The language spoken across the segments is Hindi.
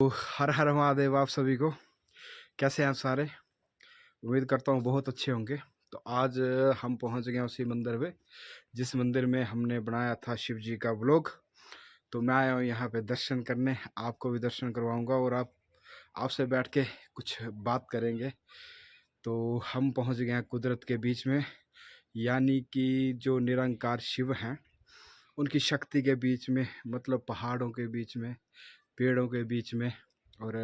तो हर हर महादेव आप सभी को। कैसे हैं आप सारे? उम्मीद करता हूँ बहुत अच्छे होंगे। तो आज हम पहुँच गए हैं उसी मंदिर पे जिस मंदिर में हमने बनाया था शिव जी का व्लॉग। तो मैं आया हूँ यहाँ पे दर्शन करने, आपको भी दर्शन करवाऊँगा और आपसे बैठ के कुछ बात करेंगे। तो हम पहुँच गए हैं कुदरत के बीच में, यानी कि जो निरंकार शिव हैं उनकी शक्ति के बीच में, मतलब पहाड़ों के बीच में, पेड़ों के बीच में, और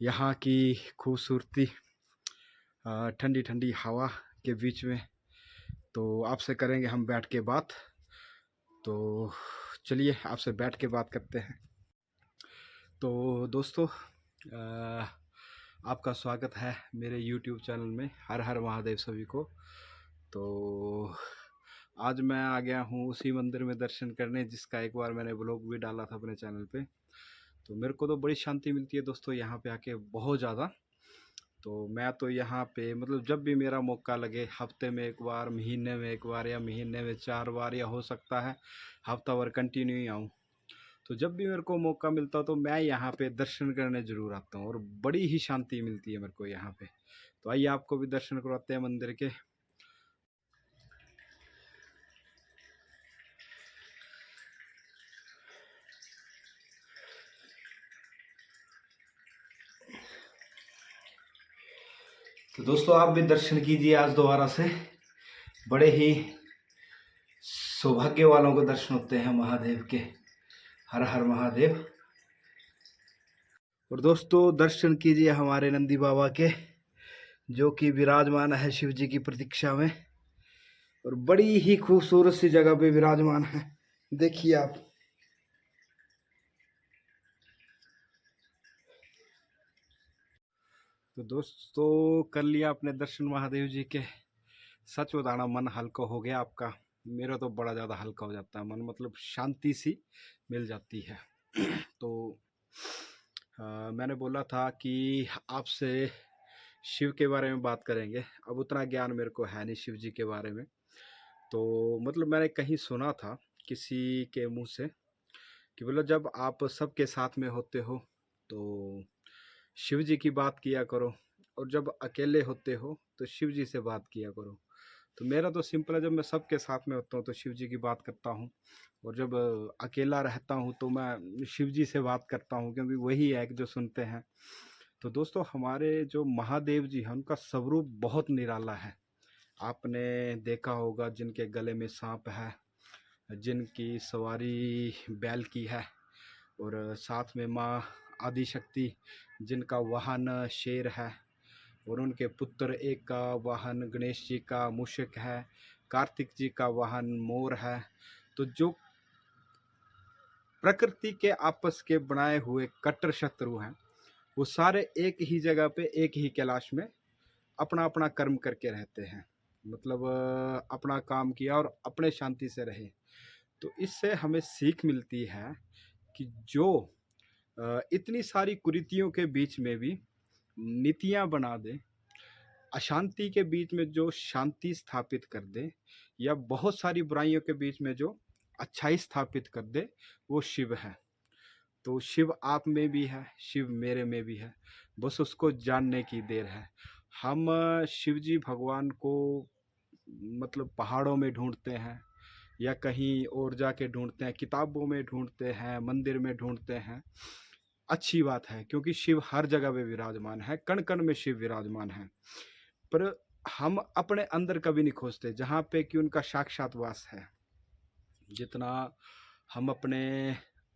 यहाँ की खूबसूरती, ठंडी ठंडी हवा के बीच में। तो आपसे करेंगे हम बैठ के बात। तो चलिए आपसे बैठ के बात करते हैं। तो दोस्तों, आपका स्वागत है मेरे YouTube चैनल में। हर हर महादेव सभी को। तो आज मैं आ गया हूँ उसी मंदिर में दर्शन करने जिसका एक बार मैंने ब्लॉग भी डाला था अपने चैनल पे। तो मेरे को तो बड़ी शांति मिलती है दोस्तों यहाँ पे आके, बहुत ज़्यादा। तो मैं तो यहाँ पे मतलब जब भी मेरा मौका लगे, हफ्ते में एक बार, महीने में एक बार, या महीने में 4 बार, या हो सकता है हफ्ता भर कंटिन्यू ही आऊँ। तो जब भी मेरे को मौका मिलता तो मैं यहाँ पे दर्शन करने ज़रूर आता हूँ और बड़ी ही शांति मिलती है मेरे को यहाँ पे। तो आइए आपको भी दर्शन करवाते हैं मंदिर के। तो दोस्तों आप भी दर्शन कीजिए आज दोबारा से। बड़े ही सौभाग्य वालों को दर्शन होते हैं महादेव के। हर हर महादेव। और दोस्तों दर्शन कीजिए हमारे नंदी बाबा के, जो कि विराजमान है शिव जी की प्रतीक्षा में, और बड़ी ही खूबसूरत सी जगह पे विराजमान है। देखिए आप। तो दोस्तों कर लिया अपने दर्शन महादेव जी के। सच बताना मन हल्का हो गया आपका। मेरा तो बड़ा ज़्यादा हल्का हो जाता है मन, मतलब शांति सी मिल जाती है। तो मैंने बोला था कि आपसे शिव के बारे में बात करेंगे। अब उतना ज्ञान मेरे को है नहीं शिव जी के बारे में। तो मतलब मैंने कहीं सुना था किसी के मुंह से कि बोला जब आप सबके साथ में होते हो तो शिव जी की बात किया करो, और जब अकेले होते हो तो शिव जी से बात किया करो। तो मेरा तो सिंपल है, जब मैं सबके साथ में होता हूँ तो शिव जी की बात करता हूँ, और जब अकेला रहता हूँ तो मैं शिव जी से बात करता हूँ, क्योंकि वही है जो सुनते हैं। तो दोस्तों हमारे जो महादेव जी हैं उनका स्वरूप बहुत निराला है। आपने देखा होगा जिनके गले में सांप है, जिनकी सवारी बैल की है, और साथ में माँ आदिशक्ति जिनका वाहन शेर है, और उनके पुत्र एक का वाहन गणेश जी का मूषक है, कार्तिक जी का वाहन मोर है। तो जो प्रकृति के आपस के बनाए हुए कट्टर शत्रु हैं वो सारे एक ही जगह पे, एक ही कैलाश में अपना अपना कर्म करके रहते हैं। मतलब अपना काम किया और अपने शांति से रहे। तो इससे हमें सीख मिलती है कि जो इतनी सारी कुरीतियों के बीच में भी नीतियां बना दे, अशांति के बीच में जो शांति स्थापित कर दे, या बहुत सारी बुराइयों के बीच में जो अच्छाई स्थापित कर दे, वो शिव है। तो शिव आप में भी है, शिव मेरे में भी है, बस उसको जानने की देर है। हम शिव जी भगवान को मतलब पहाड़ों में ढूंढते हैं, या कहीं और जाके ढूंढते हैं, किताबों में ढूंढते हैं, मंदिर में ढूंढते हैं। अच्छी बात है, क्योंकि शिव हर जगह पे विराजमान है, कण कण में शिव विराजमान है। पर हम अपने अंदर कभी नहीं खोजते जहाँ पे कि उनका साक्षात वास है। जितना हम अपने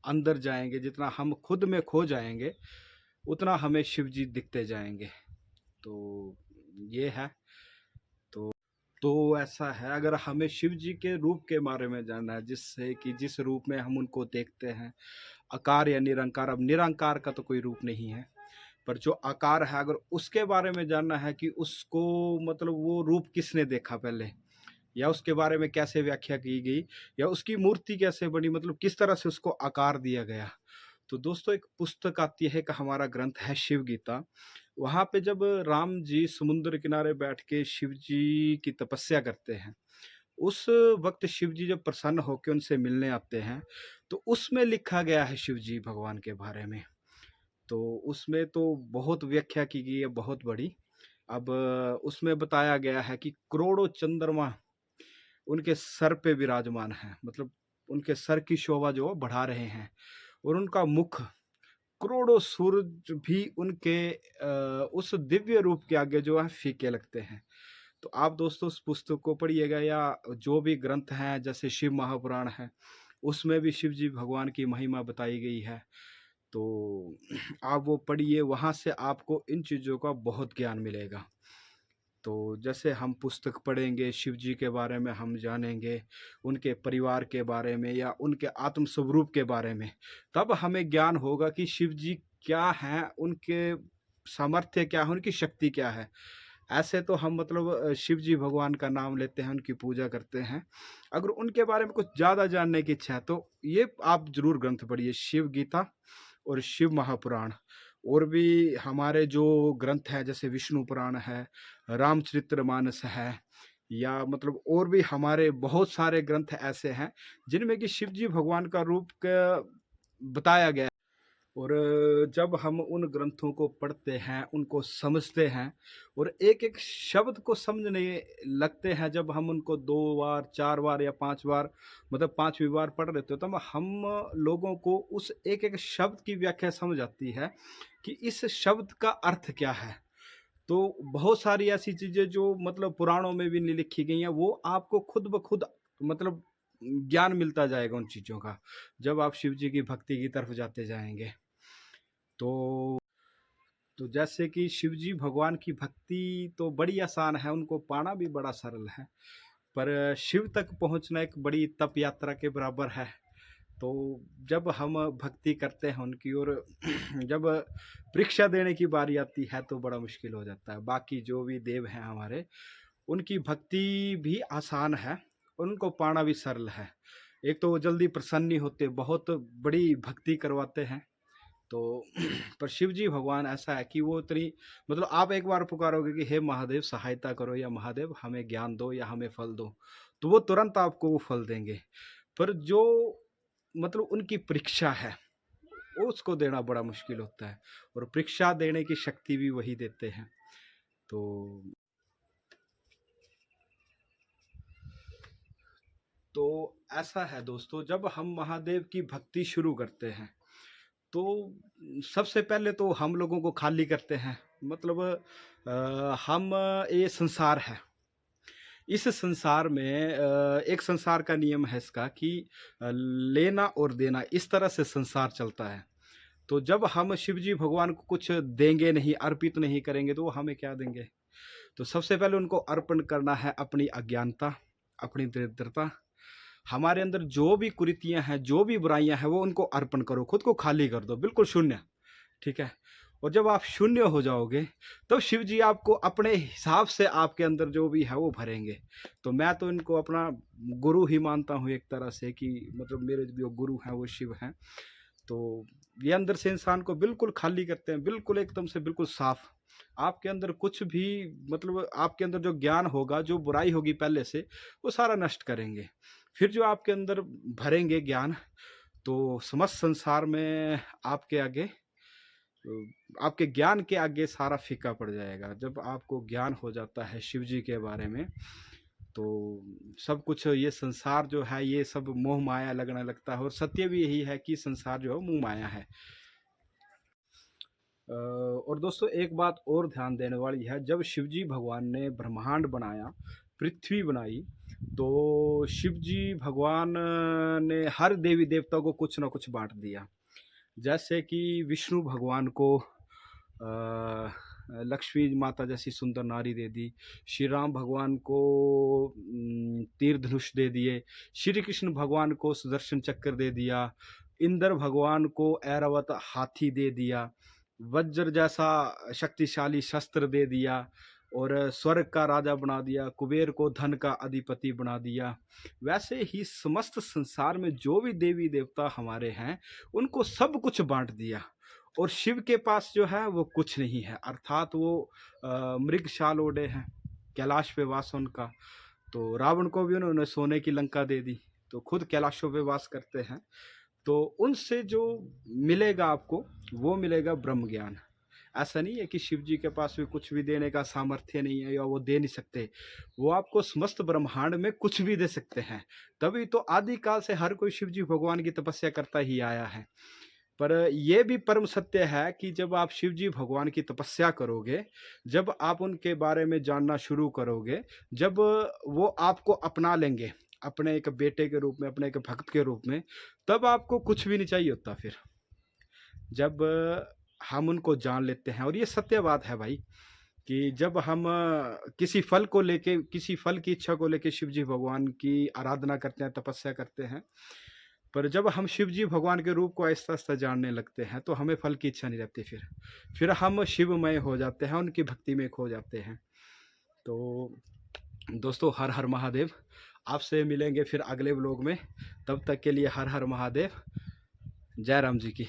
अंदर जाएंगे, जितना हम खुद में खो जाएंगे, उतना हमें शिव जी दिखते जाएंगे। तो ये है। तो ऐसा है, अगर हमें शिव जी के रूप के बारे में जानना है, जिससे कि जिस रूप में हम उनको देखते हैं, आकार या निरंकार। अब निरंकार का तो कोई रूप नहीं है, पर जो आकार है अगर उसके बारे में जानना है कि उसको मतलब वो रूप किसने देखा पहले, या उसके बारे में कैसे व्याख्या की गई, या उसकी मूर्ति कैसे बनी, मतलब किस तरह से उसको आकार दिया गया। तो दोस्तों एक पुस्तक आती है, एक हमारा ग्रंथ है शिव गीता। वहाँ पे जब राम जी समुद्र किनारे बैठ के शिव जी की तपस्या करते हैं, उस वक्त शिव जी जब प्रसन्न होकर उनसे मिलने आते हैं, तो उसमें लिखा गया है शिव जी भगवान के बारे में। तो उसमें तो बहुत व्याख्या की गई है, बहुत बड़ी। अब उसमें बताया गया है कि करोड़ों चंद्रमा उनके सर पे विराजमान हैं, मतलब उनके सर की शोभा जो बढ़ा रहे हैं, और उनका मुख करोड़ों सूरज भी उनके उस दिव्य रूप के आगे जो है फीके लगते हैं। तो आप दोस्तों उस पुस्तक को पढ़िएगा, या जो भी ग्रंथ हैं जैसे शिव महापुराण है, उसमें भी शिव जी भगवान की महिमा बताई गई है। तो आप वो पढ़िए, वहाँ से आपको इन चीज़ों का बहुत ज्ञान मिलेगा। तो जैसे हम पुस्तक पढ़ेंगे, शिव जी के बारे में हम जानेंगे, उनके परिवार के बारे में या उनके आत्म स्वरूप के बारे में, तब हमें ज्ञान होगा कि शिव जी क्या हैं, उनके सामर्थ्य क्या है, उनकी शक्ति क्या है। ऐसे तो हम मतलब शिव जी भगवान का नाम लेते हैं, उनकी पूजा करते हैं। अगर उनके बारे में कुछ ज़्यादा जानने की इच्छा है तो ये आप ज़रूर ग्रंथ पढ़िए, शिव गीता और शिव महापुराण। और भी हमारे जो ग्रंथ हैं जैसे विष्णु पुराण है, रामचरितमानस है, या मतलब और भी हमारे बहुत सारे ग्रंथ ऐसे हैं जिनमें कि शिव जी भगवान का रूप बताया गया है। और जब हम उन ग्रंथों को पढ़ते हैं, उनको समझते हैं और एक-एक शब्द को समझने लगते हैं, जब हम उनको 2 बार, 4 बार या 5 बार, मतलब 5वीं बार पढ़ लेते हो, तब हम लोगों को उस एक-एक शब्द की व्याख्या समझ आती है कि इस शब्द का अर्थ क्या है। तो बहुत सारी ऐसी चीज़ें जो मतलब पुराणों में भी नहीं लिखी गई हैं, वो आपको खुद ब खुद मतलब ज्ञान मिलता जाएगा उन चीज़ों का, जब आप शिव जी की भक्ति की तरफ जाते जाएँगे। तो जैसे कि शिव जी भगवान की भक्ति तो बड़ी आसान है, उनको पाना भी बड़ा सरल है, पर शिव तक पहुंचना एक बड़ी तप यात्रा के बराबर है। तो जब हम भक्ति करते हैं उनकी, और जब परीक्षा देने की बारी आती है तो बड़ा मुश्किल हो जाता है। बाकी जो भी देव हैं हमारे, उनकी भक्ति भी आसान है, उनको पाना भी सरल है। एक तो वो जल्दी प्रसन्न नहीं होते, बहुत बड़ी भक्ति करवाते हैं। तो पर शिव जी भगवान ऐसा है कि वो इतनी, मतलब आप एक बार पुकारोगे कि हे महादेव सहायता करो, या महादेव हमें ज्ञान दो, या हमें फल दो, तो वो तुरंत आपको वो फल देंगे। पर जो मतलब उनकी परीक्षा है, वो उसको देना बड़ा मुश्किल होता है, और परीक्षा देने की शक्ति भी वही देते हैं। तो ऐसा है दोस्तों, जब हम महादेव की भक्ति शुरू करते हैं तो सबसे पहले तो हम लोगों को खाली करते हैं, मतलब हम ये संसार है, इस संसार में एक संसार का नियम है इसका कि लेना और देना, इस तरह से संसार चलता है। तो जब हम शिव जी भगवान को कुछ देंगे नहीं, अर्पित नहीं करेंगे, तो वो हमें क्या देंगे। तो सबसे पहले उनको अर्पण करना है अपनी अज्ञानता, अपनी दरिद्रता, हमारे अंदर जो भी कुरीतियां हैं, जो भी बुराइयां हैं, वो उनको अर्पण करो, खुद को खाली कर दो, बिल्कुल शून्य। ठीक है। और जब आप शून्य हो जाओगे, तब शिव जी आपको अपने हिसाब से आपके अंदर जो भी है वो भरेंगे। तो मैं तो इनको अपना गुरु ही मानता हूँ एक तरह से, कि मतलब मेरे जो गुरु हैं वो शिव हैं। तो ये अंदर से इंसान को बिल्कुल खाली करते हैं, बिल्कुल एकदम से बिल्कुल साफ। आपके अंदर कुछ भी, मतलब आपके अंदर जो ज्ञान होगा, जो बुराई होगी पहले से, वो सारा नष्ट करेंगे। फिर जो आपके अंदर भरेंगे ज्ञान, तो समस्त संसार में आपके आगे, आपके ज्ञान के आगे सारा फीका पड़ जाएगा। जब आपको ज्ञान हो जाता है शिव जी के बारे में, तो सब कुछ, ये संसार जो है ये सब मोह माया लगने लगता है, और सत्य भी यही है कि संसार जो है मोह माया है। और दोस्तों एक बात और ध्यान देने वाली है, जब शिवजी भगवान ने ब्रह्मांड बनाया, पृथ्वी बनाई, तो शिवजी भगवान ने हर देवी देवता को कुछ ना कुछ बांट दिया। जैसे कि विष्णु भगवान को लक्ष्मी माता जैसी सुंदर नारी दे दी, श्री राम भगवान को तीर धनुष दे दिए, श्री कृष्ण भगवान को सुदर्शन चक्र दे दिया, इंद्र भगवान को ऐरावत हाथी दे दिया, वज्र जैसा शक्तिशाली शस्त्र दे दिया, और स्वर्ग का राजा बना दिया, कुबेर को धन का अधिपति बना दिया। वैसे ही समस्त संसार में जो भी देवी देवता हमारे हैं, उनको सब कुछ बांट दिया, और शिव के पास जो है वो कुछ नहीं है, अर्थात वो मृगशाल ओढ़े हैं, कैलाश पे वास उनका। तो रावण को भी उन्होंने सोने की लंका दे दी, तो खुद कैलाशों पे वास करते हैं। तो उनसे जो मिलेगा आपको, वो मिलेगा ब्रह्म ज्ञान। ऐसा नहीं है कि शिव जी के पास भी कुछ भी देने का सामर्थ्य नहीं है या वो दे नहीं सकते। वो आपको समस्त ब्रह्मांड में कुछ भी दे सकते हैं। तभी तो आदि काल से हर कोई शिव जी भगवान की तपस्या करता ही आया है। पर ये भी परम सत्य है कि जब आप शिव जी भगवान की तपस्या करोगे, जब आप उनके बारे में जानना शुरू करोगे, जब वो आपको अपना लेंगे, अपने एक बेटे के रूप में, अपने एक भक्त के रूप में, तब आपको कुछ भी नहीं चाहिए होता फिर। जब हम उनको जान लेते हैं, और ये सत्य बात है भाई, कि जब हम किसी फल को लेके, किसी फल की इच्छा को लेके शिव जी भगवान की आराधना करते हैं, तपस्या करते हैं, पर जब हम शिव जी भगवान के रूप को आहिस्ता-आहिस्ता जानने लगते हैं, तो हमें फल की इच्छा नहीं रहती फिर। फिर हम शिवमय हो जाते हैं, उनकी भक्ति में खो जाते हैं। तो दोस्तों, हर हर महादेव। आपसे मिलेंगे फिर अगले व्लॉग में। तब तक के लिए हर हर महादेव। जय राम जी की।